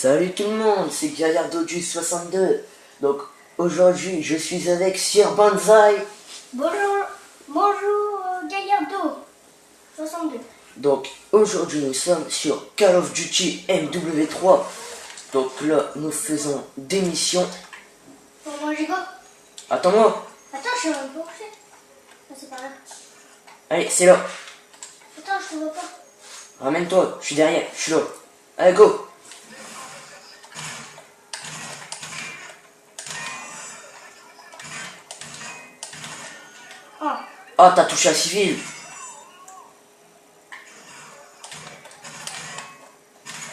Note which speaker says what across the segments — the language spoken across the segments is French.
Speaker 1: Salut tout le monde, c'est Gaillardo62. Donc aujourd'hui je suis avec Sir Banzai.
Speaker 2: Bonjour Gaillardo 62.
Speaker 1: Donc aujourd'hui nous sommes sur Call of Duty MW3. Donc là nous faisons des missions.
Speaker 2: Pour manger quoi?
Speaker 1: Attends-moi.
Speaker 2: Attends, je suis un peu couché. Ah, c'est par là.
Speaker 1: Allez, c'est là.
Speaker 2: Attends, je te vois pas.
Speaker 1: Ramène-toi, je suis derrière, je suis là. Allez, go.
Speaker 2: Oh.
Speaker 1: Ah, t'as touché un civil.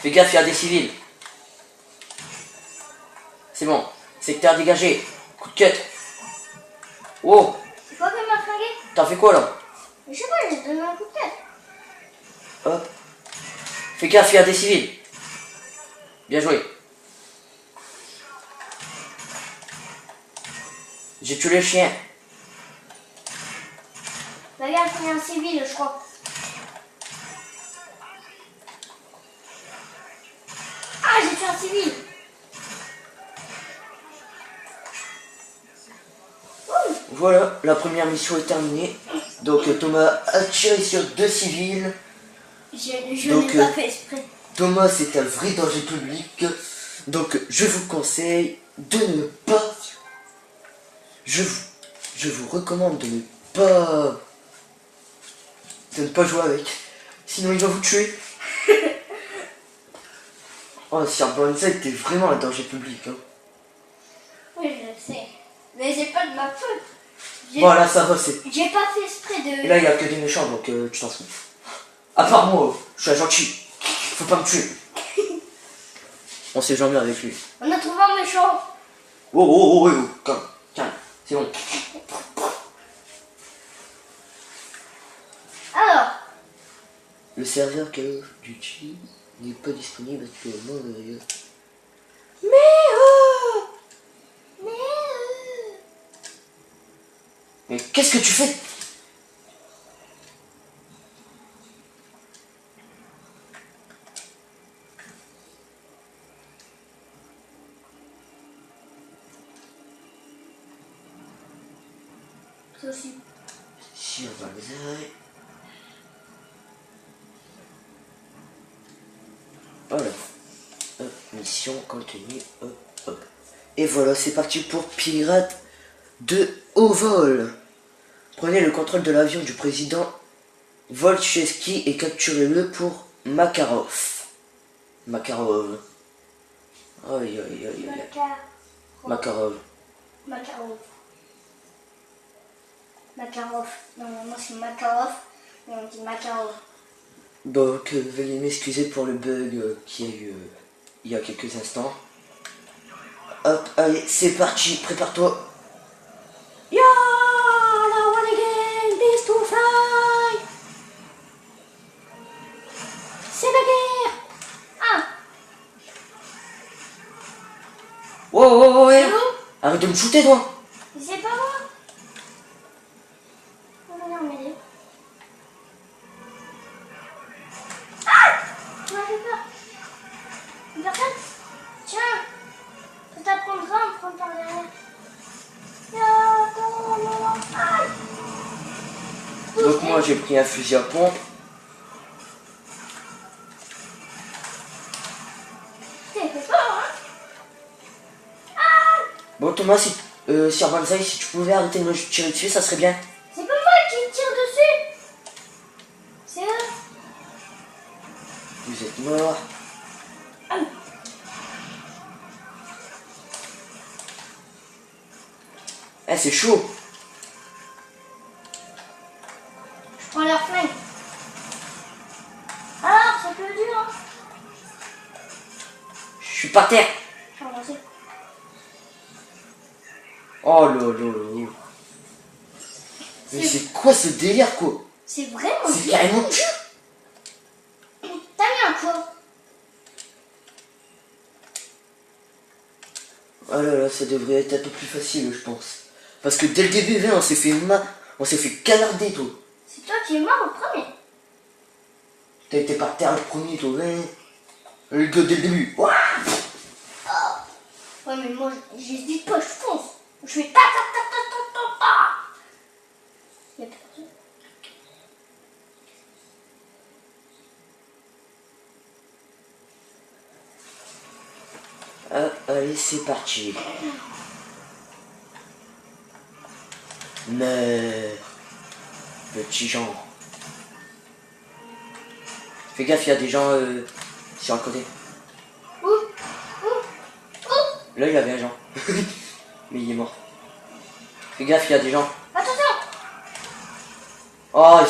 Speaker 1: Fais gaffe, il y a des civils. C'est bon. Secteur dégagé. Coup de cut. Wow.
Speaker 2: C'est quoi qui m'a flingué?
Speaker 1: T'as fait quoi là?
Speaker 2: Je sais pas, j'ai donné un coup de tête.
Speaker 1: Hop. Fais gaffe, il y a des civils. Bien joué. J'ai tué le chien.
Speaker 2: Regarde, il y a un civil, je crois. Ah, j'ai tué un civil.
Speaker 1: Voilà, la première mission est terminée. Donc Thomas a tiré sur 2 civils.
Speaker 2: Je
Speaker 1: Donc,
Speaker 2: n'ai pas fait exprès.
Speaker 1: Thomas c'est un vrai danger public. Donc je vous conseille de ne pas... Je vous recommande de ne pas jouer avec. Sinon il va vous tuer. Oh, Sir Banzai, t'es vraiment un danger public. Hein.
Speaker 2: Oui, je sais. Mais c'est pas de ma faute.
Speaker 1: Voilà, ça va, c'est...
Speaker 2: J'ai pas fait exprès
Speaker 1: Et
Speaker 2: de...
Speaker 1: là, il n'y a que des méchants, donc tu t'en fous. À part moi, je suis un gentil. Faut pas me tuer. On sait jamais avec lui.
Speaker 2: On a trouvé un méchant.
Speaker 1: Oh, calme, calme, c'est bon.
Speaker 2: Alors,
Speaker 1: Le serveur Call of Duty n'est pas disponible actuellement. Mais qu'est-ce que tu fais?
Speaker 2: ça aussi.
Speaker 1: Sir Banzai. Voilà. Hop, mission contenue. Hop, hop. Et voilà, c'est parti pour Pirate de haut vol. Prenez le contrôle de l'avion du président Volcheski et capturez-le pour Makarov. Makarov. Aïe, aïe, aïe, aïe. Makarov.
Speaker 2: Makarov. Makarov. Normalement c'est Makarov, mais on dit Makarov.
Speaker 1: Donc, veuillez m'excuser pour le bug qu'il y a eu il y a quelques instants. Hop, allez, c'est parti, prépare-toi.
Speaker 2: Yeah, I wanna get this to fly. C'est la guerre. Ah,
Speaker 1: Oh,
Speaker 2: c'est où?
Speaker 1: arrête de me shooter, toi.
Speaker 2: C'est pas moi. On va venir m'aider. Ah, tu m'as fait peur. Une personne? Tiens, ça t'apprendra à me prendre par derrière.
Speaker 1: Donc moi j'ai pris un fusil à pompe.
Speaker 2: T'es fait peur, hein?
Speaker 1: Bon Thomas, si, Sir Banzai, si tu pouvais arrêter de me tirer dessus, ça serait bien.
Speaker 2: C'est pas moi qui tire dessus. C'est eux.
Speaker 1: Vous êtes mort. Eh, c'est chaud.
Speaker 2: Je prends leur flingue. Alors, c'est plus dur, hein?
Speaker 1: Je suis par terre.
Speaker 2: Je vais avancer.
Speaker 1: Oh là. Mais c'est quoi ce délire, quoi?
Speaker 2: C'est vraiment
Speaker 1: C'est
Speaker 2: dur.
Speaker 1: carrément dur.
Speaker 2: T'as mis un quoi?
Speaker 1: Oh là, ça devrait être un peu plus facile, je pense. Parce que dès le début, on s'est fait canarder, toi.
Speaker 2: C'est toi qui es mort au premier.
Speaker 1: T'as été par terre le premier, toi. Le gars dès le début. Ouah.
Speaker 2: j'hésite pas, je fonce. Je fais ta ta ta ta ta ta ta. Il y a personne.
Speaker 1: Allez, c'est parti. Mais... Petit Jean. Fais gaffe, il y a des gens sur le côté.
Speaker 2: Où?
Speaker 1: Là, il y avait un Jean. Mais il est mort. Fais gaffe, il y a des gens.
Speaker 2: Attention!
Speaker 1: Oh,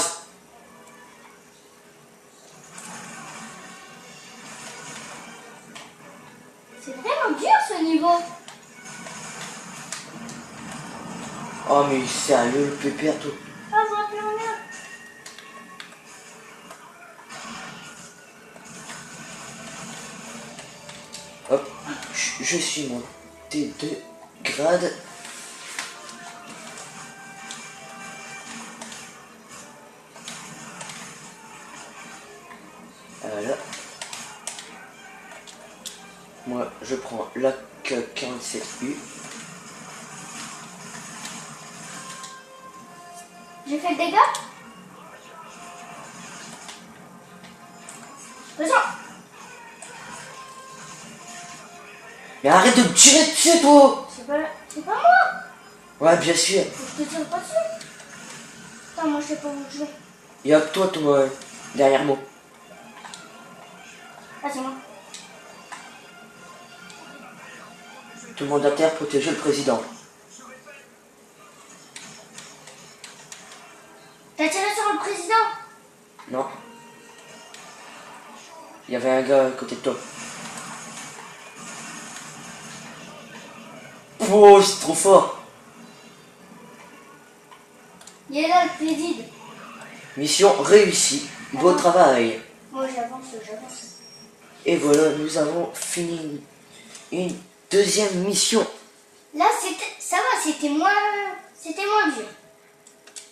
Speaker 2: C'est vraiment dur ce niveau.
Speaker 1: oh mais sérieux, le pépère, tout.
Speaker 2: Ah, je vois plus rien.
Speaker 1: Hop, je suis monté de grade. Voilà. Moi, je prends la K47U.
Speaker 2: J'ai fait le dégât. Attention.
Speaker 1: Mais arrête de me tirer dessus, toi!
Speaker 2: C'est pas moi.
Speaker 1: Ouais, bien sûr.
Speaker 2: Je te tire pas dessus. Attends, moi je sais pas où je vais.
Speaker 1: Il y a que toi, toi, derrière moi.
Speaker 2: Ah, c'est moi.
Speaker 1: Tout le monde à terre, protéger le président.
Speaker 2: T'as tiré sur le président?
Speaker 1: Non. Il y avait un gars à côté de toi. Oh, c'est trop fort.
Speaker 2: Il est là le président.
Speaker 1: Mission réussie. Beau travail.
Speaker 2: Moi j'avance.
Speaker 1: Et voilà, nous avons fini une deuxième mission.
Speaker 2: Là ça va, c'était moins dur.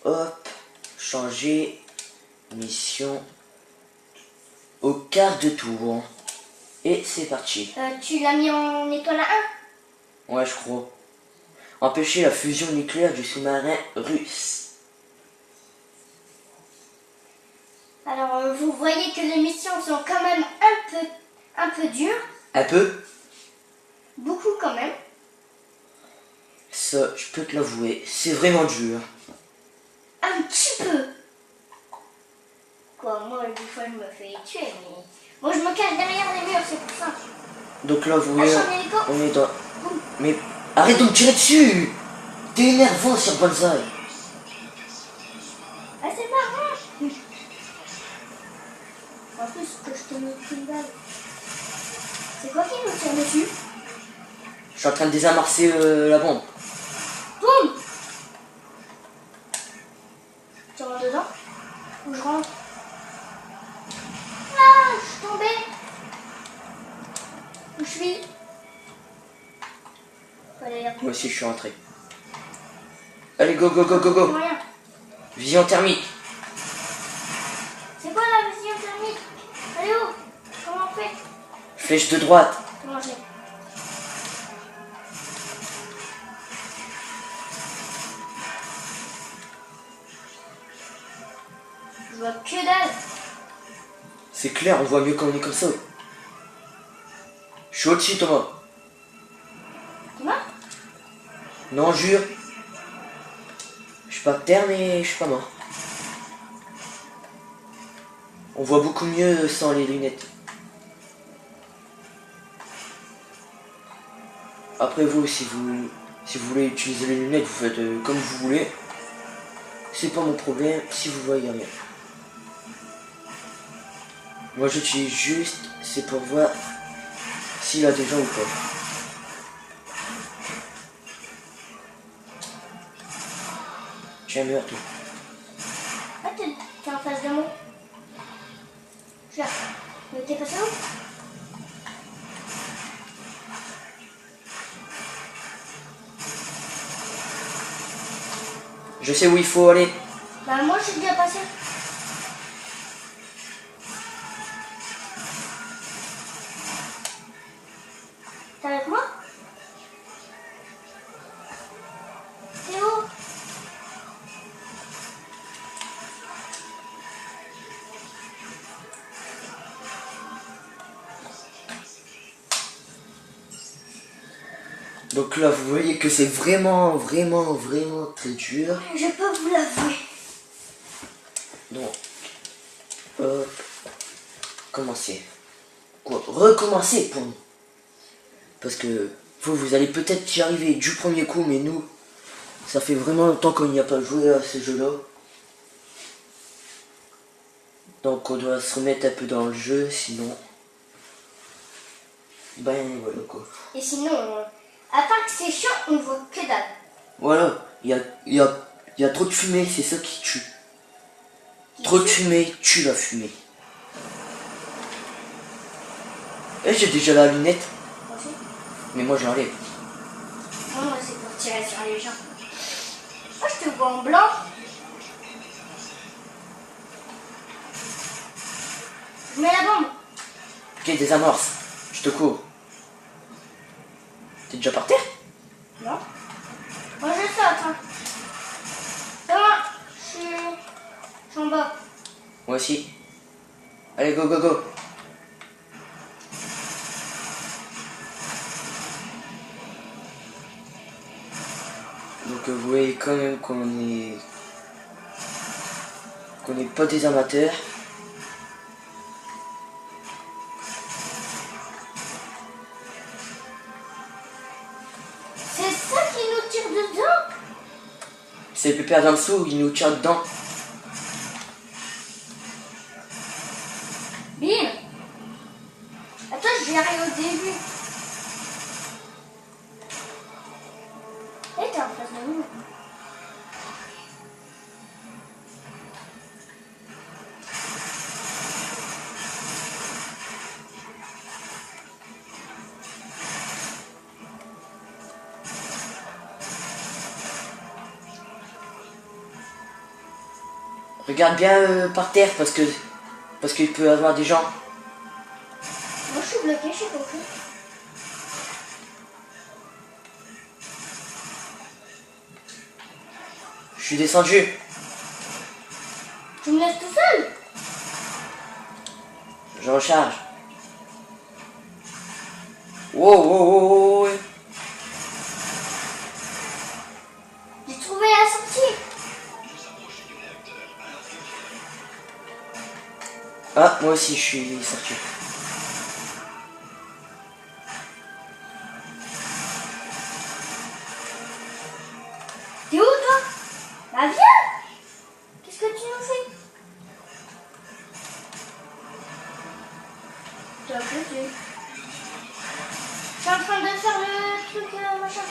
Speaker 1: Hop, changer mission au quart de tour. Et c'est parti.
Speaker 2: Tu l'as mis en étoile à 1?
Speaker 1: Ouais, je crois. Empêcher la fusion nucléaire du sous-marin russe.
Speaker 2: Alors vous voyez que les missions sont quand même un peu dures.
Speaker 1: Un peu?
Speaker 2: Beaucoup quand même.
Speaker 1: Ça, je peux te l'avouer, c'est vraiment dur.
Speaker 2: Un petit peu. Quoi, moi des fois je me fais tuer, mais... Moi je me cache derrière les murs, c'est pour ça.
Speaker 1: Donc là, vous
Speaker 2: Ah,
Speaker 1: voyez,
Speaker 2: je suis en hélico.
Speaker 1: on est dans... Mais arrête de me tirer dessus! T'es énervant sur Banzai.
Speaker 2: Ah, c'est marrant. En plus que je te mets une balle. C'est quoi qui nous tire dessus?
Speaker 1: Je suis en train de désamorcer la bombe.
Speaker 2: Boum. Tu rentres dedans? Ou je rentre? Ah, je suis tombée. Où je suis?
Speaker 1: Moi aussi, je suis rentré. Allez, go, go, go, go, go.
Speaker 2: Rien.
Speaker 1: Vision thermique.
Speaker 2: C'est quoi la vision thermique? Elle est où? Comment on fait?
Speaker 1: Flèche de droite.
Speaker 2: Comment j'ai? Je vois que dalle.
Speaker 1: C'est clair, on voit mieux quand on est comme ça. Je suis au-dessus, Thomas.
Speaker 2: Thomas?
Speaker 1: Non, jure. Je suis pas par terre, mais je suis pas mort. On voit beaucoup mieux sans les lunettes. Après vous, si vous voulez utiliser les lunettes, vous faites comme vous voulez. C'est pas mon problème si vous voyez rien. Moi j'utilise juste, c'est pour voir s'il y a des gens ou pas. J'ai un mur tout.
Speaker 2: Ah, t'es en face de moi. Je suis là. Mais t'es passé où?
Speaker 1: Je sais où il faut aller.
Speaker 2: Bah moi je suis déjà passé. T'es avec moi?
Speaker 1: Donc là, vous voyez que c'est vraiment très dur.
Speaker 2: Je peux vous l'avouer.
Speaker 1: Donc, commencer. Quoi? Recommencer pour nous. Parce que vous allez peut-être y arriver du premier coup, mais nous, ça fait vraiment longtemps qu'on n'y a pas joué à ce jeu-là. Donc on doit se remettre un peu dans le jeu, sinon... Ben voilà quoi.
Speaker 2: Et sinon, à part que c'est chiant, on voit que dalle.
Speaker 1: Voilà, il y a trop de fumée, c'est ça qui tue. Trop de fumée tue la fumée. Et j'ai déjà la lunette.
Speaker 2: Moi aussi.
Speaker 1: Mais moi je l'enlève.
Speaker 2: Non, moi c'est pour tirer sur les gens. Moi je te vois en blanc. Je mets la bombe.
Speaker 1: Ok, désamorce. Je te cours. T'es déjà par terre?
Speaker 2: Non. Moi je saute. Hein. Comment je suis en bas.
Speaker 1: Moi aussi. Allez, go, go, go. Donc vous voyez quand même qu'on n'est pas des amateurs.
Speaker 2: C'est ça qui nous tire dedans.
Speaker 1: C'est Pépé Adamsou, il nous tire dedans.
Speaker 2: Bim. Attends, je vais arriver au début. Et t'es en face de nous.
Speaker 1: Regarde bien par terre parce qu'il peut y avoir des gens.
Speaker 2: Moi je suis bloqué, je suis compris.
Speaker 1: Je suis descendu.
Speaker 2: Tu me laisses tout seul.
Speaker 1: Je recharge. Wow, wow, wow, wow, wow.
Speaker 2: J'ai trouvé la sortie.
Speaker 1: Ah, moi aussi je suis sorti.
Speaker 2: T'es où toi? Bah viens. Qu'est-ce que tu nous fais? Toi que tu. Je suis en train de faire le truc machin.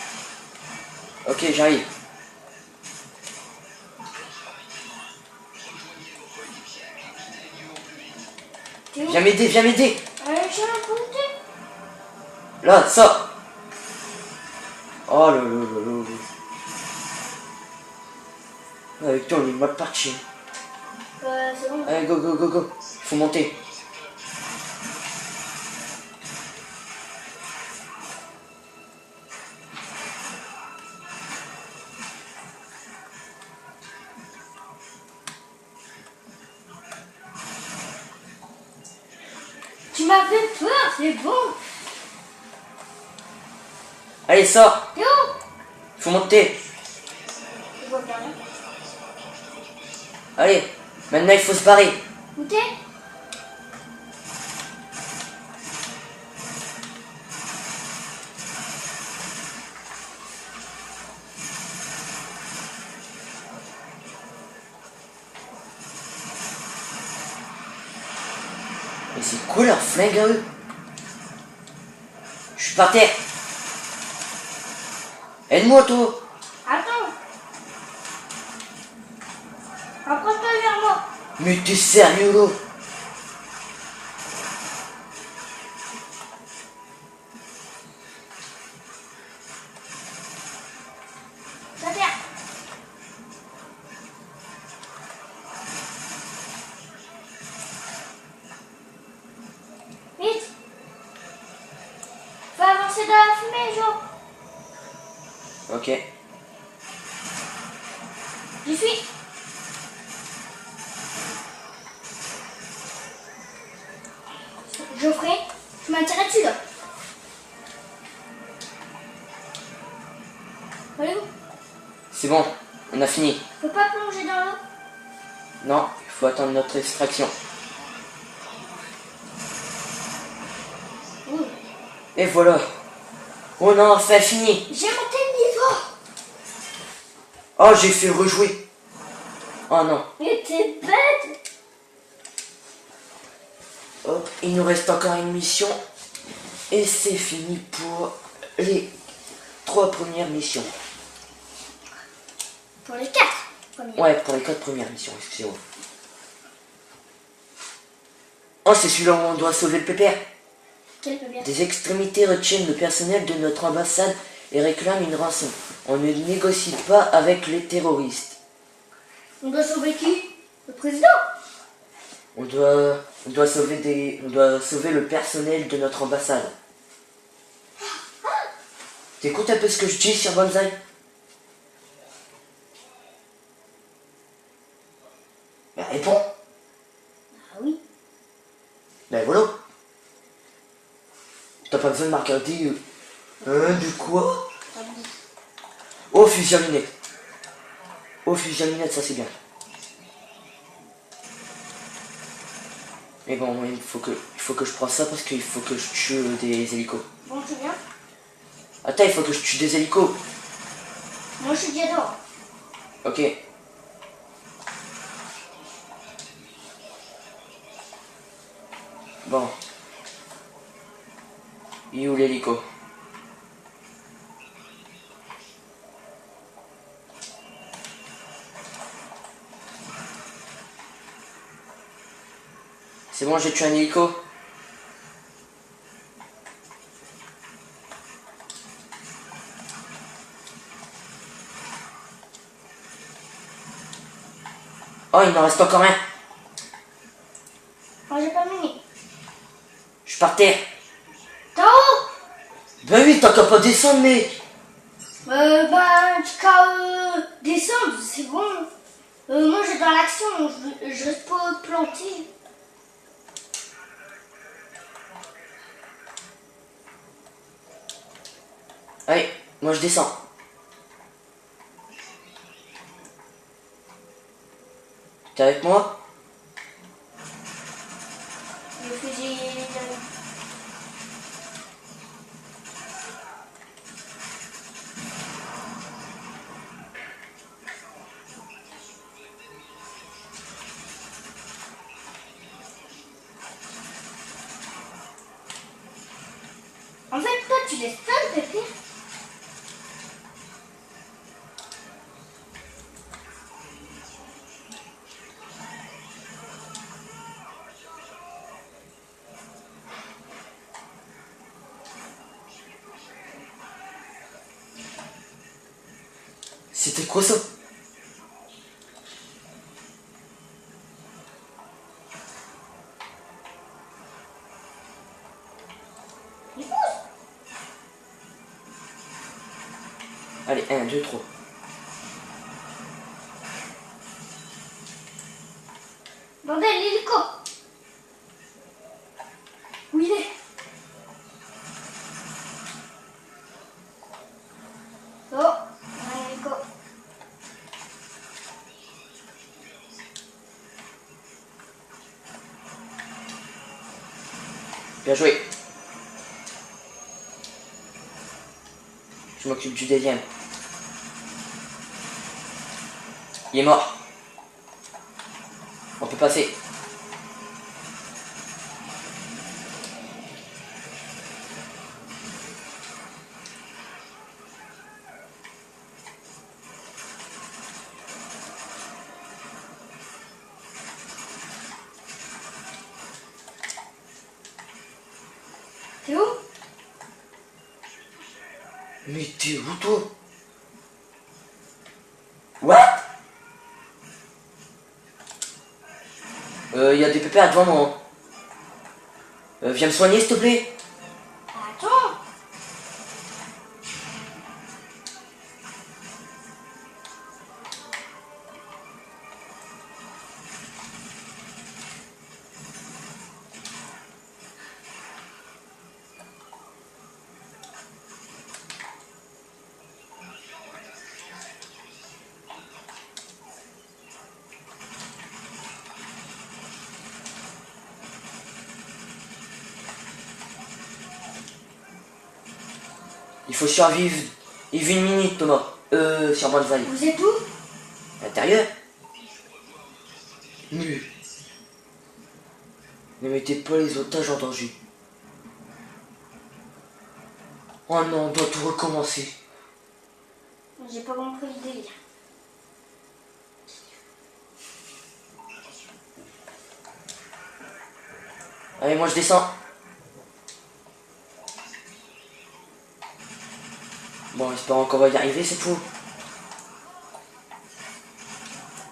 Speaker 1: Ok, j'arrive.
Speaker 2: T'es où?
Speaker 1: Viens m'aider, viens m'aider.
Speaker 2: Je suis en côté.
Speaker 1: Là, ça. Oh là là là là. Avec toi, on est mal parti.
Speaker 2: C'est bon.
Speaker 1: Allez, go, go, go, go. Faut monter.
Speaker 2: Tu m'as fait peur, c'est bon.
Speaker 1: Allez, sors.
Speaker 2: T'es où?
Speaker 1: Faut monter.
Speaker 2: Je vois pas rien.
Speaker 1: Allez, maintenant il faut se barrer.
Speaker 2: Où t'es?
Speaker 1: Mais c'est quoi leur flingue à eux? Je suis par terre. Aide-moi, toi.
Speaker 2: Attends. Approche-toi vers moi.
Speaker 1: Mais t'es sérieux, là?
Speaker 2: Ta terre. Vite. Faut avancer dans la fumée, Jo.
Speaker 1: Ok.
Speaker 2: J'y suis. Geoffrey, tu m'as tiré dessus là.
Speaker 1: bon, on a fini.
Speaker 2: Faut pas plonger dans l'eau.
Speaker 1: Non, il faut attendre notre extraction.
Speaker 2: Oui.
Speaker 1: Et voilà. On a enfin fini.
Speaker 2: J'ai monté le niveau.
Speaker 1: Oh, j'ai fait rejouer. Oh non.
Speaker 2: Mais t'es bête.
Speaker 1: Hop, il nous reste encore une mission. Et c'est fini pour les 3 premières missions.
Speaker 2: Pour les 4 premières.
Speaker 1: Ouais, pour les 4 premières missions, excusez-moi. Oh, c'est celui-là où on doit sauver le pépère.
Speaker 2: Quel peut bien.
Speaker 1: Des extrémités retiennent le personnel de notre ambassade et réclament une rançon. On ne négocie pas avec les terroristes.
Speaker 2: On doit sauver qui? Le président.
Speaker 1: On doit sauver le personnel de notre ambassade. T'écoutes un peu ce que je dis sur Banzai? Ben réponds.
Speaker 2: Ah oui.
Speaker 1: Ben voilà. T'as pas besoin de me regarder. Du quoi?
Speaker 2: Ah bon.
Speaker 1: Oh, fusil à lunettes. Oh, fusil à lunettes, ça c'est bien. Mais bon, il faut que je prenne ça parce qu'il faut que je tue des hélicos.
Speaker 2: Bon, tu viens?
Speaker 1: Attends, il faut que je tue des hélicos.
Speaker 2: Moi, je suis Diador.
Speaker 1: Ok. Bon. Il est où l'hélico? C'est bon, j'ai tué un hélico. Oh, il en reste encore un.
Speaker 2: Moi, j'ai pas muni.
Speaker 1: Je suis par terre.
Speaker 2: T'es en haut?
Speaker 1: Ben oui, t'as qu'à pas descendre, mec.
Speaker 2: Ben, tu qu'à descendre, c'est bon. Moi, j'ai dans l'action, je reste pas planté.
Speaker 1: Allez, moi je descends. T'es avec moi?
Speaker 2: Le fusil, en fait, toi, tu laisses pas le pépère.
Speaker 1: C'était quoi ça?
Speaker 2: Il pousse.
Speaker 1: Allez, 1, 2, 3.
Speaker 2: Bordel, l'hélico. Où il est? Oh, un hélico.
Speaker 1: Bien joué. Je m'occupe du deuxième. Il est mort. On peut passer.
Speaker 2: T'es où?
Speaker 1: Mais t'es où toi? What? Y a des pépères devant moi. Viens me soigner s'il te plaît.
Speaker 2: Attends.
Speaker 1: Il faut survivre. Il vit une minute, Thomas. Sur Banzai.
Speaker 2: Vous êtes où?
Speaker 1: À l'intérieur. Nul. Ne mettez pas les otages en danger. Oh non, on doit tout recommencer.
Speaker 2: J'ai pas compris le délire.
Speaker 1: Allez, moi je descends. Bon, espérons qu'on va y arriver, c'est tout.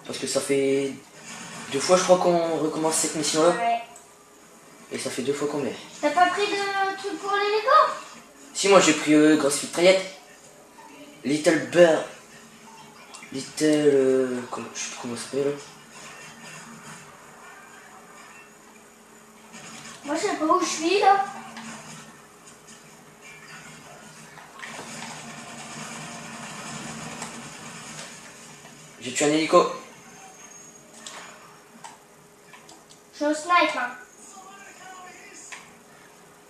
Speaker 1: Parce que ça fait 2 fois, je crois, qu'on recommence cette mission-là.
Speaker 2: Ouais.
Speaker 1: Et ça fait 2 fois qu'on meurt.
Speaker 2: T'as pas pris de truc pour les Lego?
Speaker 1: Si, moi j'ai pris grosse mitraillette. Little Bear. Little. Je sais plus comment ça s'appelle.
Speaker 2: Moi je sais pas où je suis là.
Speaker 1: J'ai tué un hélico.
Speaker 2: Je suis au snipe hein.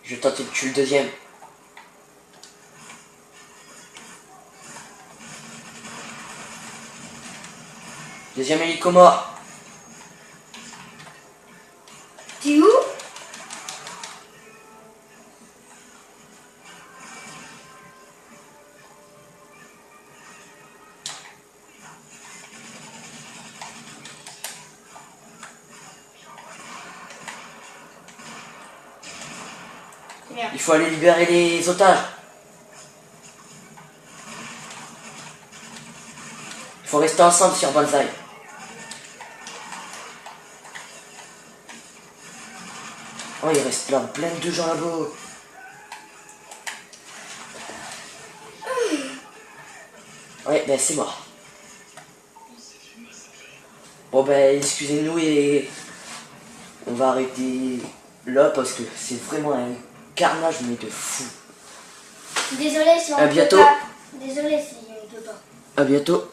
Speaker 1: Je vais tenter de tuer le deuxième. Deuxième hélico mort.
Speaker 2: T'es où? Bien.
Speaker 1: Il faut aller libérer les otages. Il faut rester ensemble sur Banzai. Oh, il reste là plein de gens là-bas. Ouais, ben c'est mort. Bon ben excusez-nous et on va arrêter là parce que c'est vraiment un carnage mais de fou.
Speaker 2: Désolé si on
Speaker 1: À
Speaker 2: peut
Speaker 1: bientôt.
Speaker 2: pas. Désolé si on peut pas.
Speaker 1: À bientôt.